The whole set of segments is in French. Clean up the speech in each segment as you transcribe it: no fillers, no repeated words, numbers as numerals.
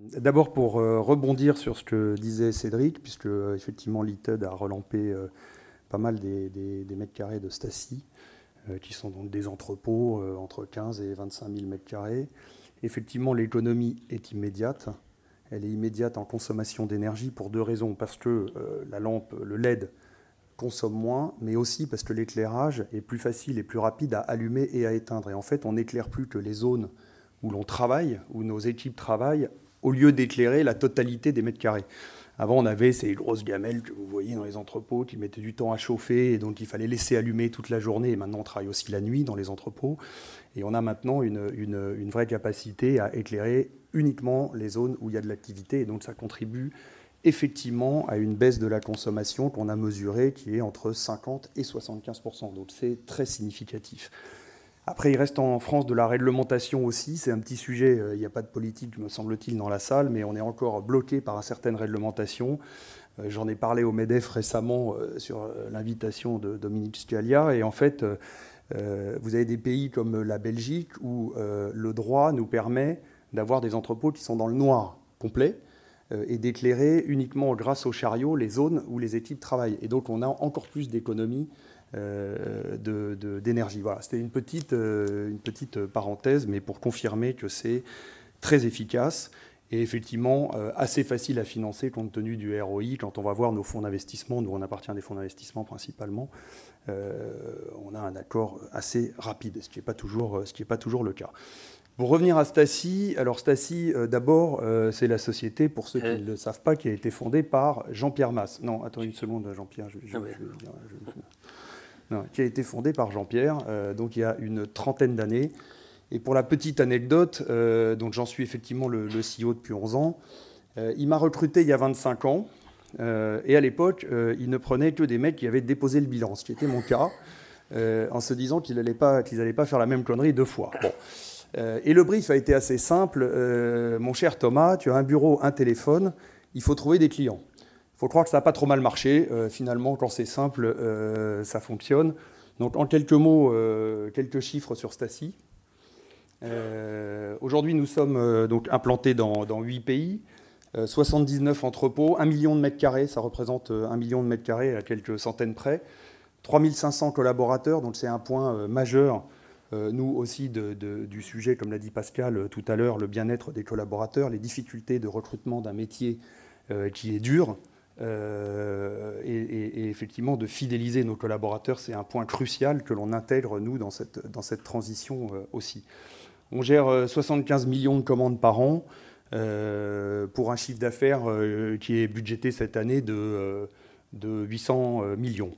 D'abord pour rebondir sur ce que disait Cédric, puisque effectivement l'ITED a relampé pas mal des mètres carrés de Stacy, qui sont donc des entrepôts entre 15 et 25 000 mètres carrés. Effectivement, l'économie est immédiate. Elle est immédiate en consommation d'énergie pour deux raisons. Parce que la lampe, le LED, consomme moins, mais aussi parce que l'éclairage est plus facile et plus rapide à allumer et à éteindre. Et en fait, on n'éclaire plus que les zones où l'on travaille, où nos équipes travaillent, au lieu d'éclairer la totalité des mètres carrés. Avant, on avait ces grosses gamelles que vous voyez dans les entrepôts qui mettaient du temps à chauffer et donc il fallait laisser allumer toute la journée. Et maintenant, on travaille aussi la nuit dans les entrepôts. Et on a maintenant une vraie capacité à éclairer uniquement les zones où il y a de l'activité. Et donc, ça contribue effectivement à une baisse de la consommation qu'on a mesurée, qui est entre 50 et 75%. Donc, c'est très significatif. Après, il reste en France de la réglementation aussi. C'est un petit sujet, il n'y a pas de politique, me semble-t-il, dans la salle, mais on est encore bloqué par certaines réglementations. J'en ai parlé au MEDEF récemment sur l'invitation de Dominique Scalia. Et en fait, vous avez des pays comme la Belgique où le droit nous permet d'avoir des entrepôts qui sont dans le noir complet et d'éclairer uniquement grâce aux chariots les zones où les équipes travaillent. Et donc, on a encore plus d'économies d'énergie. Voilà, c'était une petite parenthèse, mais pour confirmer que c'est très efficace et effectivement assez facile à financer compte tenu du ROI. Quand on va voir nos fonds d'investissement, nous on appartient à des fonds d'investissement principalement, on a un accord assez rapide, ce qui n'est pas toujours le cas. Pour revenir à Stacy, alors Stacy, d'abord, c'est la société, pour ceux qui ne le savent pas, qui a été fondée par Jean-Pierre Masse. Non, attends une seconde, Jean-Pierre, qui a été fondée par Jean-Pierre, donc il y a une trentaine d'années. Et pour la petite anecdote, donc j'en suis effectivement le CEO depuis 11 ans, il m'a recruté il y a 25 ans, et à l'époque, il ne prenait que des mecs qui avaient déposé le bilan, ce qui était mon cas, en se disant qu'ils n'allaient pas faire la même connerie deux fois. Bon. Et le brief a été assez simple. Mon cher Thomas, tu as un bureau, un téléphone, il faut trouver des clients. Il faut croire que ça n'a pas trop mal marché. Finalement, quand c'est simple, ça fonctionne. Donc, en quelques mots, quelques chiffres sur Stacy. Aujourd'hui, nous sommes donc implantés dans 8 pays, 79 entrepôts, 1 million de mètres carrés. Ça représente 1 million de mètres carrés à quelques centaines près. 3500 collaborateurs, donc c'est un point majeur. Nous aussi du sujet, comme l'a dit Pascal tout à l'heure, le bien-être des collaborateurs, les difficultés de recrutement d'un métier qui est dur. Et effectivement, de fidéliser nos collaborateurs, c'est un point crucial que l'on intègre, nous, dans cette transition aussi. On gère 75 millions de commandes par an pour un chiffre d'affaires qui est budgété cette année de 800 millions.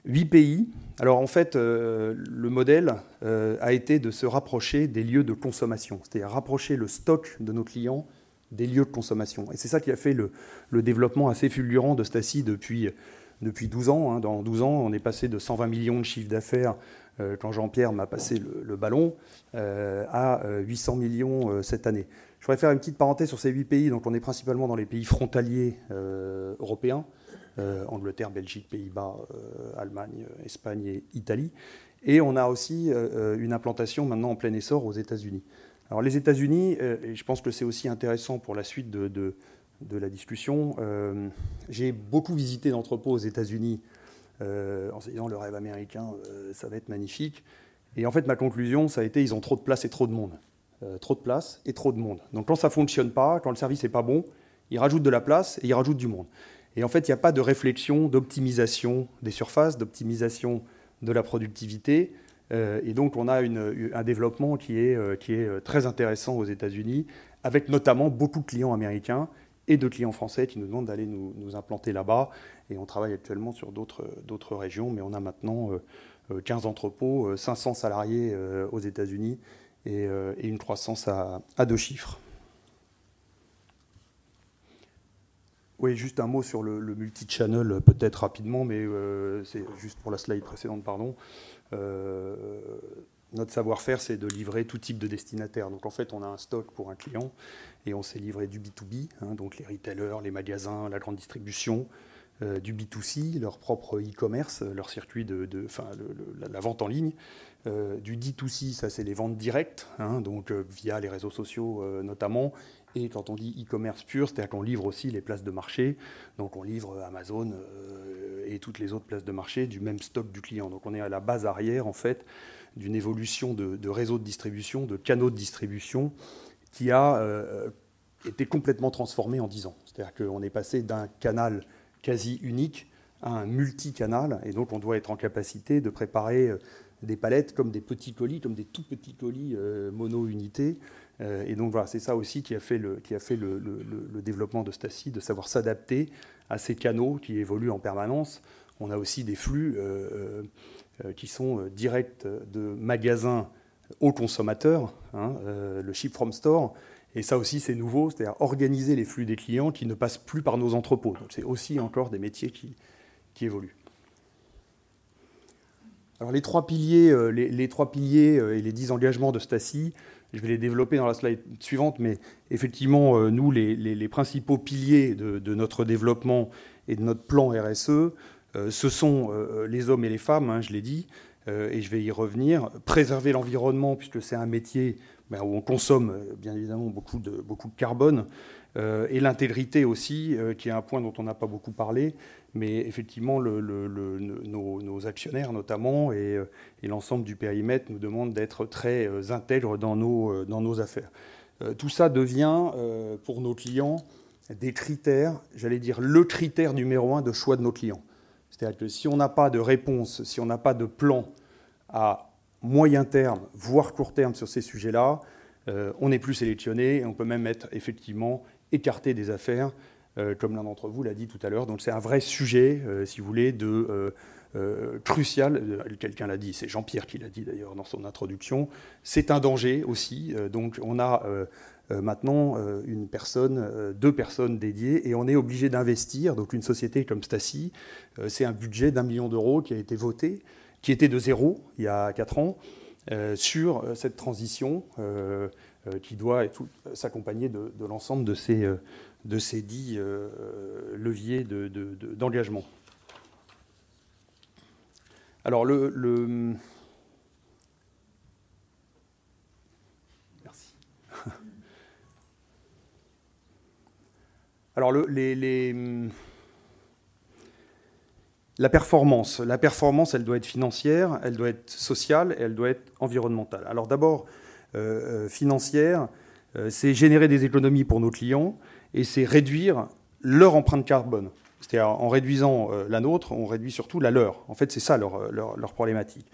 8 pays. Alors en fait, le modèle a été de se rapprocher des lieux de consommation, c'est-à-dire rapprocher le stock de nos clients des lieux de consommation. Et c'est ça qui a fait le développement assez fulgurant de Stacy depuis 12 ans. Hein. Dans 12 ans, on est passé de 120 millions de chiffre d'affaires quand Jean-Pierre m'a passé le ballon à 800 millions cette année. Je voudrais faire une petite parenthèse sur ces 8 pays. Donc on est principalement dans les pays frontaliers européens. Angleterre, Belgique, Pays-Bas, Allemagne, Espagne et Italie. Et on a aussi une implantation maintenant en plein essor aux États-Unis. Alors les États-Unis, et je pense que c'est aussi intéressant pour la suite de la discussion, j'ai beaucoup visité d'entrepôts aux États-Unis en se disant le rêve américain, ça va être magnifique. Et en fait, ma conclusion, ça a été ils ont trop de place et trop de monde. Trop de place et trop de monde. Donc quand ça ne fonctionne pas, quand le service n'est pas bon, ils rajoutent de la place et ils rajoutent du monde. Et en fait, il n'y a pas de réflexion d'optimisation des surfaces, d'optimisation de la productivité. Et donc, on a un développement qui est très intéressant aux États-Unis, avec notamment beaucoup de clients américains et de clients français qui nous demandent d'aller nous implanter là-bas. Et on travaille actuellement sur d'autres régions, mais on a maintenant 15 entrepôts, 500 salariés aux États-Unis et une croissance à 2 chiffres. Oui, juste un mot sur le multi-channel, peut-être rapidement, mais c'est juste pour la slide précédente, pardon. Notre savoir-faire, c'est de livrer tout type de destinataire. Donc en fait, on a un stock pour un client et on sait livrer du B2B, hein, donc les retailers, les magasins, la grande distribution, du B2C, leur propre e-commerce, leur circuit la vente en ligne. Du D2C, ça c'est les ventes directes, hein, donc via les réseaux sociaux notamment. Et quand on dit e-commerce pur, c'est-à-dire qu'on livre aussi les places de marché. Donc on livre Amazon et toutes les autres places de marché du même stock du client. Donc on est à la base arrière, en fait, d'une évolution de réseaux de distribution, de canaux de distribution, qui a été complètement transformé en 10 ans. C'est-à-dire qu'on est passé d'un canal quasi unique à un multicanal. Et donc on doit être en capacité de préparer des palettes comme des petits colis, comme des tout petits colis mono-unités. Et donc voilà, c'est ça aussi qui a fait le développement de Staci, de savoir s'adapter à ces canaux qui évoluent en permanence. On a aussi des flux qui sont directs de magasins aux consommateurs, hein, le ship from store. Et ça aussi, c'est nouveau, c'est-à-dire organiser les flux des clients qui ne passent plus par nos entrepôts. Donc c'est aussi encore des métiers qui évoluent. Alors les trois piliers et les 10 engagements de Staci, je vais les développer dans la slide suivante, mais effectivement, nous, les principaux piliers de notre développement et de notre plan RSE, ce sont les hommes et les femmes, hein, je l'ai dit, et je vais y revenir. Préserver l'environnement, puisque c'est un métier où on consomme bien évidemment beaucoup de carbone, et l'intégrité aussi, qui est un point dont on n'a pas beaucoup parlé, mais effectivement, nos actionnaires notamment et l'ensemble du périmètre nous demandent d'être très intègres dans nos affaires. Tout ça devient, pour nos clients, des critères, j'allais dire le critère numéro 1 de choix de nos clients. C'est-à-dire que si on n'a pas de réponse, si on n'a pas de plan à moyen terme, voire court terme sur ces sujets-là, on n'est plus sélectionné et on peut même être effectivement écarté des affaires, comme l'un d'entre vous l'a dit tout à l'heure. Donc c'est un vrai sujet, si vous voulez, crucial. Quelqu'un l'a dit, c'est Jean-Pierre qui l'a dit d'ailleurs dans son introduction. C'est un danger aussi. Donc on a maintenant deux personnes dédiées et on est obligé d'investir. Donc une société comme Staci, c'est un budget d'1 million d'euros qui a été voté, qui était de 0 il y a 4 ans, sur cette transition qui doit s'accompagner de l'ensemble de ces 10 leviers d'engagement. Alors merci. Alors la performance, elle doit être financière, elle doit être sociale et elle doit être environnementale. Alors d'abord, financière, c'est générer des économies pour nos clients et c'est réduire leur empreinte carbone. C'est-à-dire en réduisant la nôtre, on réduit surtout la leur. En fait, c'est ça leur problématique.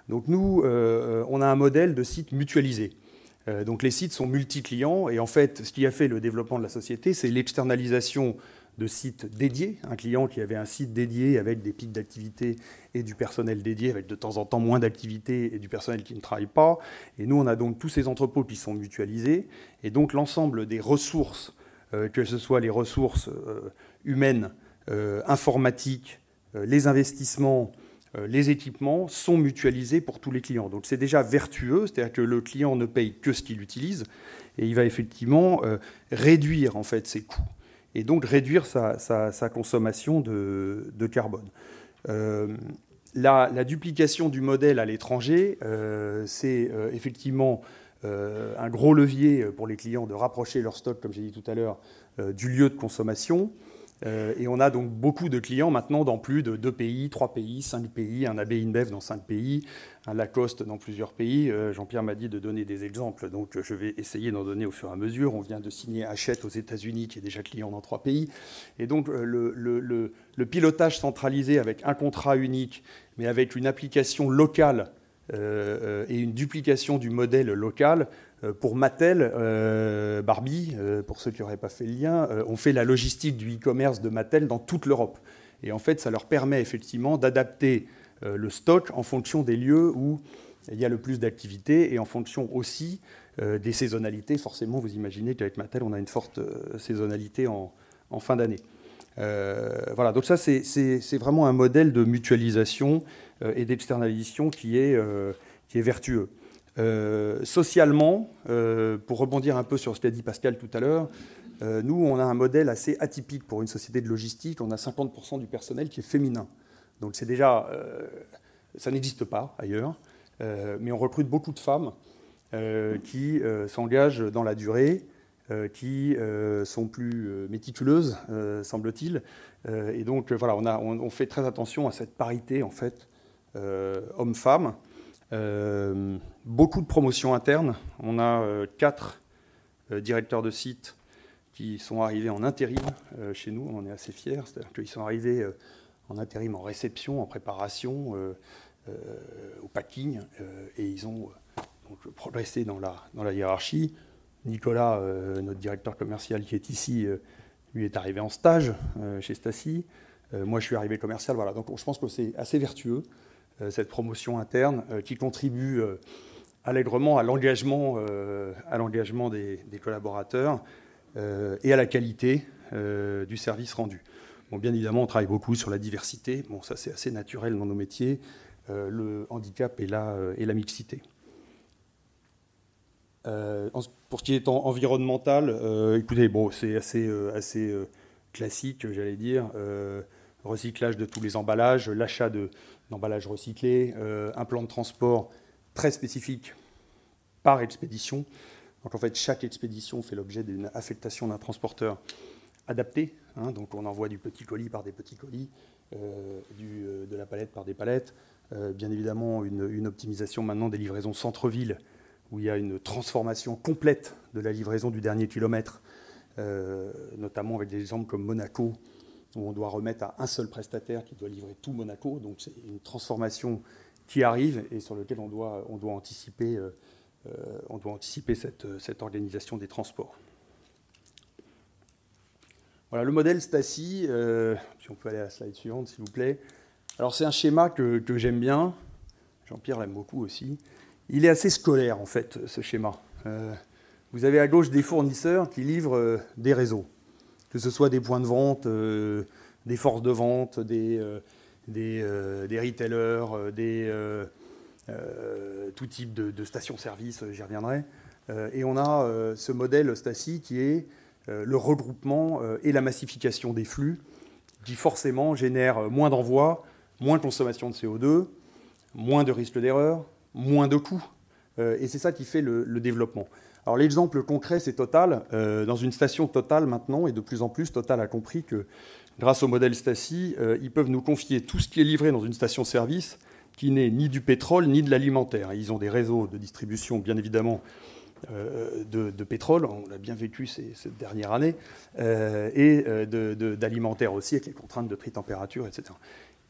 Donc nous, on a un modèle de site mutualisé. Donc les sites sont multi-clients et en fait, ce qui a fait le développement de la société, c'est l'externalisation de sites dédiés, un client qui avait un site dédié avec des pics d'activité et du personnel dédié, avec de temps en temps moins d'activité et du personnel qui ne travaille pas. Et nous, on a donc tous ces entrepôts qui sont mutualisés. Et donc l'ensemble des ressources, que ce soit les ressources humaines, informatiques, les investissements, les équipements, sont mutualisés pour tous les clients. Donc c'est déjà vertueux, c'est-à-dire que le client ne paye que ce qu'il utilise et il va effectivement réduire en fait ses coûts et donc réduire sa consommation de carbone. La duplication du modèle à l'étranger, c'est effectivement un gros levier pour les clients de rapprocher leur stock, comme j'ai dit tout à l'heure, du lieu de consommation. Et on a donc beaucoup de clients maintenant dans plus de 2 pays, 3 pays, 5 pays, un AB InBev dans 5 pays, un Lacoste dans plusieurs pays. Jean-Pierre m'a dit de donner des exemples, donc je vais essayer d'en donner au fur et à mesure. On vient de signer Hachette aux États-Unis, qui est déjà client dans 3 pays. Et donc le pilotage centralisé avec un contrat unique, mais avec une application locale et une duplication du modèle local. Pour Mattel, Barbie, pour ceux qui n'auraient pas fait le lien, on fait la logistique du e-commerce de Mattel dans toute l'Europe. Et en fait, ça leur permet effectivement d'adapter le stock en fonction des lieux où il y a le plus d'activité et en fonction aussi des saisonnalités. Forcément, vous imaginez qu'avec Mattel, on a une forte saisonnalité en fin d'année. Voilà, donc ça, c'est vraiment un modèle de mutualisation et d'externalisation qui est vertueux. Socialement, pour rebondir un peu sur ce qu'a dit Pascal tout à l'heure, nous, on a un modèle assez atypique pour une société de logistique. On a 50% du personnel qui est féminin. Donc c'est déjà... ça n'existe pas ailleurs. Mais on recrute beaucoup de femmes qui s'engagent dans la durée, qui sont plus méticuleuses, semble-t-il. Et donc, voilà, on fait très attention à cette parité, en fait, hommes-femmes. Beaucoup de promotions internes. On a 4 directeurs de site qui sont arrivés en intérim chez nous. On en est assez fiers. C'est-à-dire qu'ils sont arrivés en intérim, en réception, en préparation, au packing, et ils ont donc progressé dans la hiérarchie. Nicolas, notre directeur commercial qui est ici, lui est arrivé en stage chez Staci. Moi, je suis arrivé commercial. Voilà. Donc, je pense que c'est assez vertueux, cette promotion interne, qui contribue allègrement à l'engagement des collaborateurs et à la qualité du service rendu. Bon, bien évidemment, on travaille beaucoup sur la diversité. Bon, ça, c'est assez naturel dans nos métiers. Le handicap et la mixité. Pour ce qui est environnemental, écoutez, bon, c'est assez classique, j'allais dire. Recyclage de tous les emballages, l'achat d'emballages recyclés, un plan de transport très spécifique par expédition. Donc en fait, chaque expédition fait l'objet d'une affectation d'un transporteur adapté. Donc on envoie du petit colis par des petits colis, de la palette par des palettes. Bien évidemment, une optimisation maintenant des livraisons centre-ville, où il y a une transformation complète de la livraison du dernier kilomètre, notamment avec des exemples comme Monaco, où on doit remettre à un seul prestataire qui doit livrer tout Monaco. Donc c'est une transformation qui arrive et sur laquelle on doit anticiper cette organisation des transports. Voilà, le modèle Staci, si on peut aller à la slide suivante, s'il vous plaît. Alors, c'est un schéma que j'aime bien. Jean-Pierre l'aime beaucoup aussi. Il est assez scolaire, en fait, ce schéma. Vous avez à gauche des fournisseurs qui livrent des réseaux, que ce soit des points de vente, des forces de vente, des retailers, tout type de stations-service, j'y reviendrai. Et on a ce modèle Staci qui est le regroupement et la massification des flux, qui forcément génère moins d'envois, moins de consommation de CO2, moins de risques d'erreur, moins de coûts. Et c'est ça qui fait le développement. Alors l'exemple concret, c'est Total. Dans une station Total maintenant, et de plus en plus, Total a compris que grâce au modèle Staci, ils peuvent nous confier tout ce qui est livré dans une station-service qui n'est ni du pétrole ni de l'alimentaire. Ils ont des réseaux de distribution, bien évidemment, de pétrole, on l'a bien vécu cette dernière année, et d'alimentaire aussi, avec les contraintes de tri température, etc.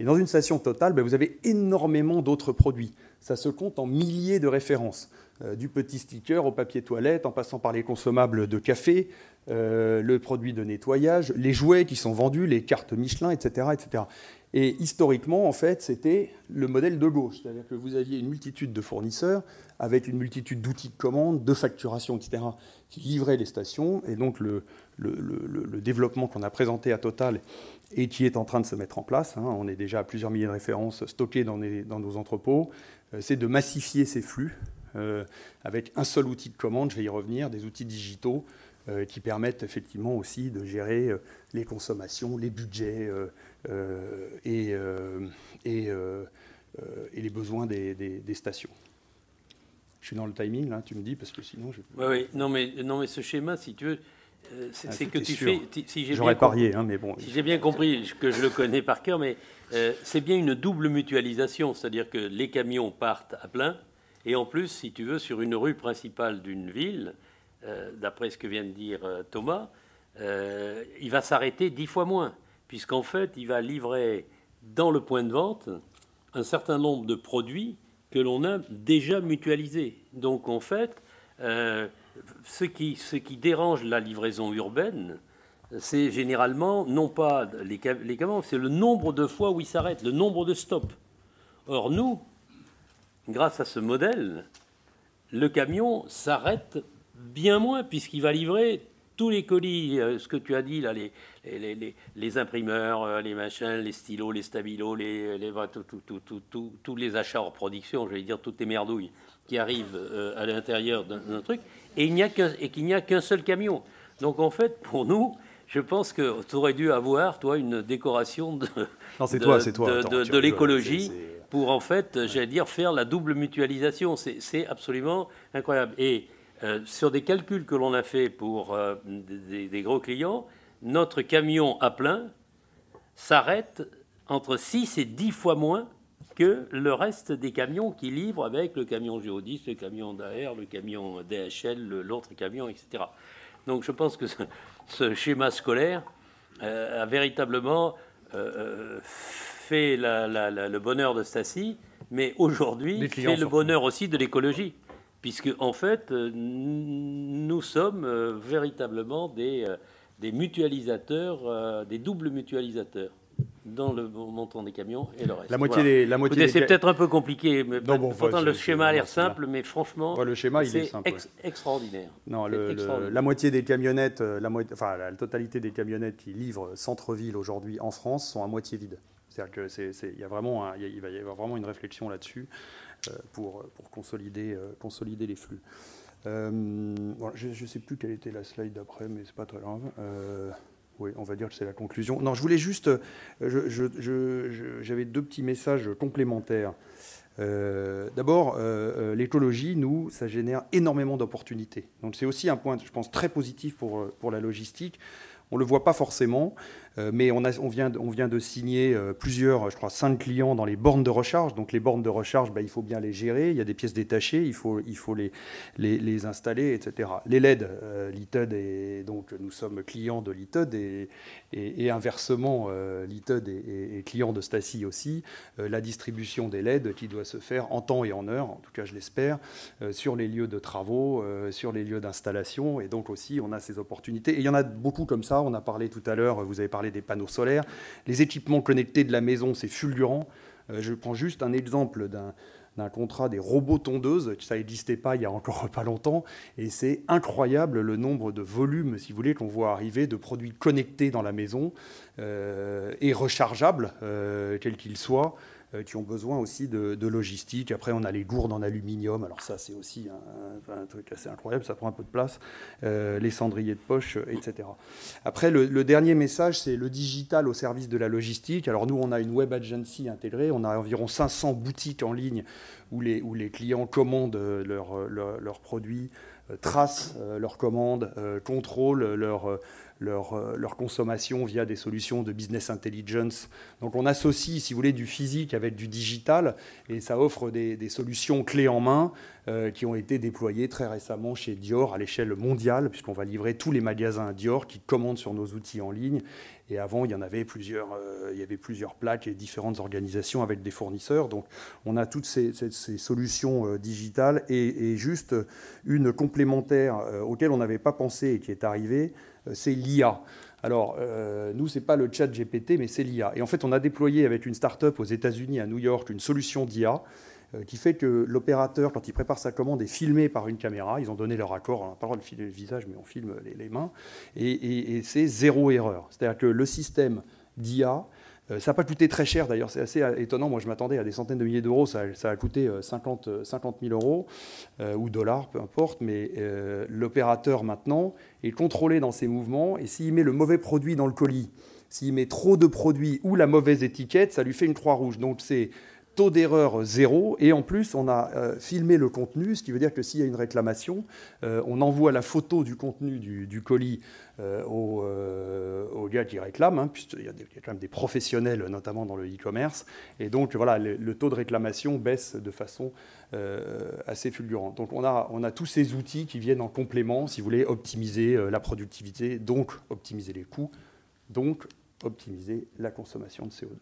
Et dans une station Total, vous avez énormément d'autres produits. Ça se compte en milliers de références, du petit sticker au papier toilette, en passant par les consommables de café, le produit de nettoyage, les jouets qui sont vendus, les cartes Michelin, etc., etc. Et historiquement, en fait, c'était le modèle de gauche, c'est-à-dire que vous aviez une multitude de fournisseurs avec une multitude d'outils de commande, de facturation, etc., qui livraient les stations. Et donc, le développement qu'on a présenté à Total et qui est en train de se mettre en place, on est déjà à plusieurs milliers de références stockées dans nos entrepôts, c'est de massifier ces flux avec un seul outil de commande, je vais y revenir, des outils digitaux qui permettent effectivement aussi de gérer les consommations, les budgets et les besoins des stations. Je suis dans le timing, là, tu me dis, parce que sinon... Oui, non, mais ce schéma, si tu veux, c'est que tu fais... Si j'aurais parié, mais bon... Si j'ai bien compris, que je le connais par cœur, mais c'est bien une double mutualisation, c'est-à-dire que les camions partent à plein, et en plus, si tu veux, sur une rue principale d'une ville, d'après ce que vient de dire Thomas, il va s'arrêter 10 fois moins, puisqu'en fait, il va livrer dans le point de vente un certain nombre de produits que l'on a déjà mutualisés. Donc, en fait, ce qui dérange la livraison urbaine, c'est généralement, non pas les camions, c'est le nombre de fois où ils s'arrêtent, le nombre de stops. Or, nous, grâce à ce modèle, le camion s'arrête bien moins, puisqu'il va livrer tous les colis, ce que tu as dit, là, les imprimeurs, les machins, les stylos, les stabilos, tous les achats hors production, j'allais dire toutes les merdouilles qui arrive à l'intérieur d'un truc, et qu'il n'y a qu'un seul camion. Donc en fait, pour nous, je pense que tu aurais dû avoir, toi, une décoration de l'écologie pour, en fait, j'allais dire, faire la double mutualisation. C'est absolument incroyable. Et sur des calculs que l'on a fait pour des gros clients, notre camion à plein s'arrête entre 6 et 10 fois moins que le reste des camions qui livrent avec le camion Géodis, le camion d'AR, le camion DHL, l'autre camion, etc. Donc je pense que ce schéma scolaire a véritablement fait le bonheur de Stacy, mais aujourd'hui fait le bonheur aussi de l'écologie, puisque en fait nous sommes véritablement des mutualisateurs, des doubles mutualisateurs dans le montant des camions et le reste. C'est peut-être un peu compliqué, mais pourtant le schéma a l'air simple, mais franchement, le schéma il est simple, extraordinaire. Non, la moitié des camionnettes, la totalité des camionnettes qui livrent centre-ville aujourd'hui en France sont à moitié vides. C'est-à-dire que il va y avoir vraiment une réflexion là-dessus pour consolider les flux. Je ne sais plus quelle était la slide d'après, mais c'est pas très grave. Oui, on va dire que c'est la conclusion. Non, je voulais juste... J'avais 2 petits messages complémentaires. D'abord, l'écologie, nous, ça génère énormément d'opportunités. Donc c'est aussi un point, je pense, très positif pour la logistique. On ne le voit pas forcément, mais on vient de signer plusieurs, je crois 5 clients dans les bornes de recharge. Donc les bornes de recharge, il faut bien les gérer. Il y a des pièces détachées, il faut les installer, etc. Les LED, Lited, et donc nous sommes clients de Lited et inversement, Lited est client de Stacy aussi. La distribution des LED qui doit se faire en temps et en heure, en tout cas je l'espère, sur les lieux de travaux, sur les lieux d'installation. Et donc aussi, on a ces opportunités. Et il y en a beaucoup comme ça. On a parlé tout à l'heure, vous avez parlé des panneaux solaires. Les équipements connectés de la maison, c'est fulgurant. Je prends juste un exemple d'un contrat des robots tondeuses. Ça n'existait pas il y a encore pas longtemps. Et c'est incroyable le nombre de volumes, si vous voulez, qu'on voit arriver de produits connectés dans la maison et rechargeables, quels qu'ils soient, qui ont besoin aussi de logistique. Après, on a les gourdes en aluminium. Alors ça, c'est aussi un truc assez incroyable. Ça prend un peu de place. Les cendriers de poche, etc. Après, le dernier message, c'est le digital au service de la logistique. Alors nous, on a une web agency intégrée. On a environ 500 boutiques en ligne où les clients commandent leurs produits, tracent leurs commandes, contrôlent leur consommation via des solutions de business intelligence. Donc on associe, si vous voulez, du physique avec du digital et ça offre des solutions clés en main qui ont été déployées très récemment chez Dior à l'échelle mondiale, puisqu'on va livrer tous les magasins Dior qui commandent sur nos outils en ligne. Et avant, il y avait plusieurs plaques et différentes organisations avec des fournisseurs. Donc on a toutes ces solutions digitales et juste une complémentaire auquel on n'avait pas pensé et qui est arrivée, c'est l'IA. Alors, nous, ce n'est pas le chat GPT, mais c'est l'IA. Et en fait, on a déployé avec une start-up aux États-Unis, à New York, une solution d'IA qui fait que l'opérateur, quand il prépare sa commande, est filmé par une caméra. Ils ont donné leur accord, on n'a pas le droit de filmer le visage, mais on filme les mains. Et c'est 0 erreur. C'est-à-dire que le système d'IA, ça n'a pas coûté très cher d'ailleurs, c'est assez étonnant. Moi, je m'attendais à des centaines de milliers d'euros. Ça a coûté 50 000 euros ou dollars, peu importe. Mais l'opérateur, maintenant, est contrôlé dans ses mouvements. Et s'il met le mauvais produit dans le colis, s'il met trop de produits ou la mauvaise étiquette, ça lui fait une croix rouge. Donc, c'est taux d'erreur 0. Et en plus, on a filmé le contenu, ce qui veut dire que s'il y a une réclamation, on envoie la photo du contenu du colis aux gars qui réclament, puisqu'il y a quand même des professionnels, notamment dans le e-commerce. Et donc, voilà, le taux de réclamation baisse de façon assez fulgurante. Donc, on a tous ces outils qui viennent en complément, si vous voulez, optimiser la productivité, donc optimiser les coûts, donc optimiser la consommation de CO2.